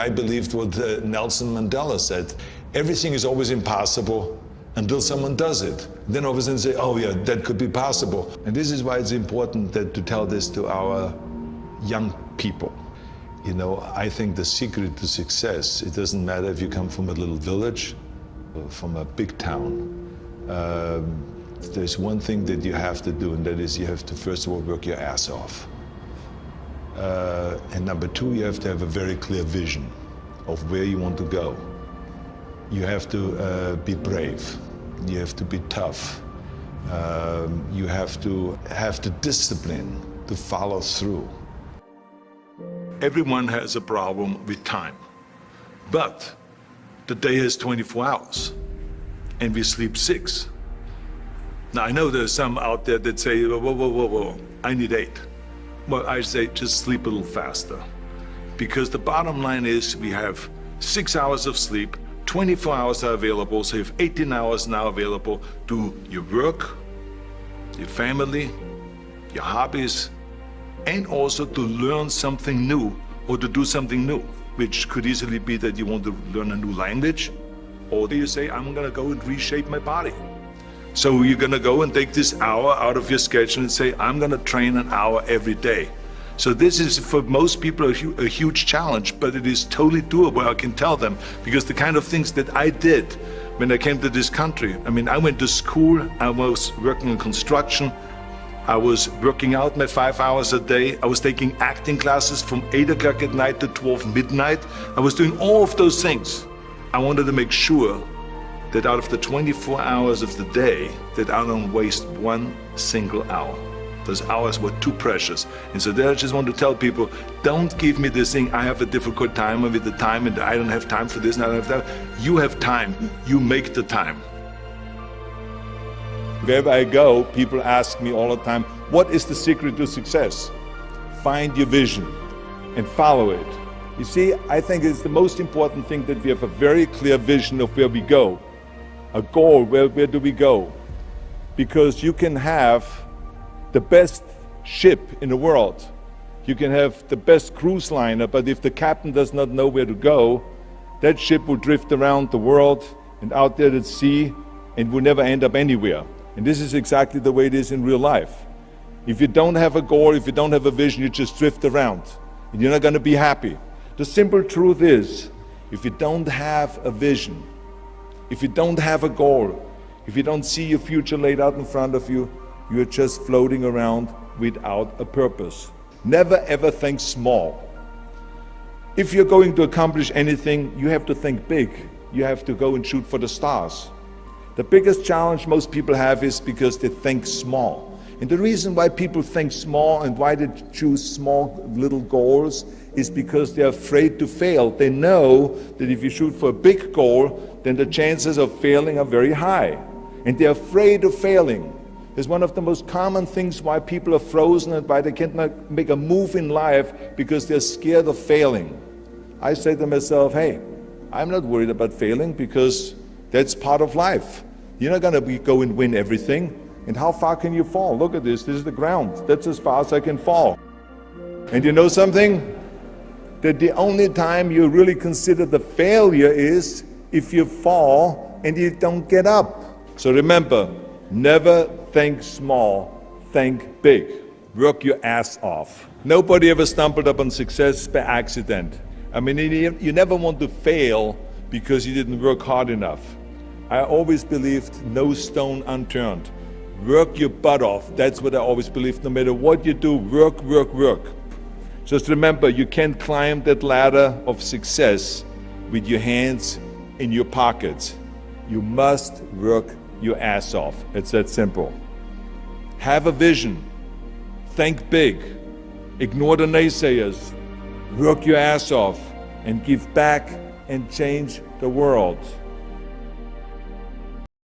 I believed what Nelson Mandela said. Everything is always impossible until someone does it. Then all of a sudden say, oh yeah, that could be possible. And this is why it's important to tell this to our young people. You know, I think the secret to success, it doesn't matter if you come from a little village or from a big town. There's one thing that you have to do, and that is you have to first of all work your ass off. And number two, you have to have a very clear vision of where you want to go. You have to be brave. You have to be tough. You have to have the discipline to follow through. Everyone has a problem with time, but the day has 24 hours and we sleep 6. Now I know there's some out there that say, whoa, I need 8. Well, I say just sleep a little faster, because the bottom line is we have 6 hours of sleep, 24 hours are available, so you have 18 hours now available to your work, your family, your hobbies, and also to learn something new or to do something new, which could easily be that you want to learn a new language, or do you say, I'm gonna go and reshape my body. So you're gonna go and take this hour out of your schedule and say, I'm gonna train an hour every day. So this is for most people a huge challenge, but it is totally doable, I can tell them, because the kind of things that I did when I came to this country, I mean, I went to school, I was working in construction, I was working out my 5 hours a day, I was taking acting classes from 8 o'clock at night to 12 midnight. I was doing all of those things. I wanted to make sure that out of the 24 hours of the day, that I don't waste one single hour. Those hours were too precious. And so there I just want to tell people, don't give me this thing, I have a difficult time with the time and I don't have time for this and I don't have that. You have time, you make the time. Wherever I go, people ask me all the time, what is the secret to success? Find your vision and follow it. You see, I think it's the most important thing that we have a very clear vision of where we go. A goal, where do we go? Because you can have the best ship in the world. You can have the best cruise liner, but if the captain does not know where to go, that ship will drift around the world and out there at sea and will never end up anywhere. And this is exactly the way it is in real life. If you don't have a goal, if you don't have a vision, you just drift around and you're not going to be happy. The simple truth is, if you don't have a vision, if you don't have a goal, if you don't see your future laid out in front of you, you're just floating around without a purpose. Never ever think small. If you're going to accomplish anything, you have to think big. You have to go and shoot for the stars. The biggest challenge most people have is because they think small. And the reason why people think small and why they choose small little goals is because they're afraid to fail. They know that if you shoot for a big goal, then the chances of failing are very high. And they're afraid of failing. It's one of the most common things why people are frozen and why they can't make a move in life, because they're scared of failing. I say to myself, hey, I'm not worried about failing because that's part of life. You're not going to go and win everything. And how far can you fall? Look at this. This is the ground. That's as far as I can fall. And you know something? That the only time you really consider the failure is if you fall and you don't get up. So remember, never think small, think big. Work your ass off. Nobody ever stumbled upon success by accident. I mean, you never want to fail because you didn't work hard enough. I always believed no stone unturned. Work your butt off. That's what I always believed. No matter what you do, work, work, work. Just remember, you can't climb that ladder of success with your hands in your pockets. You must work your ass off. It's that simple. Have a vision. Think big. Ignore the naysayers. Work your ass off and give back and change the world.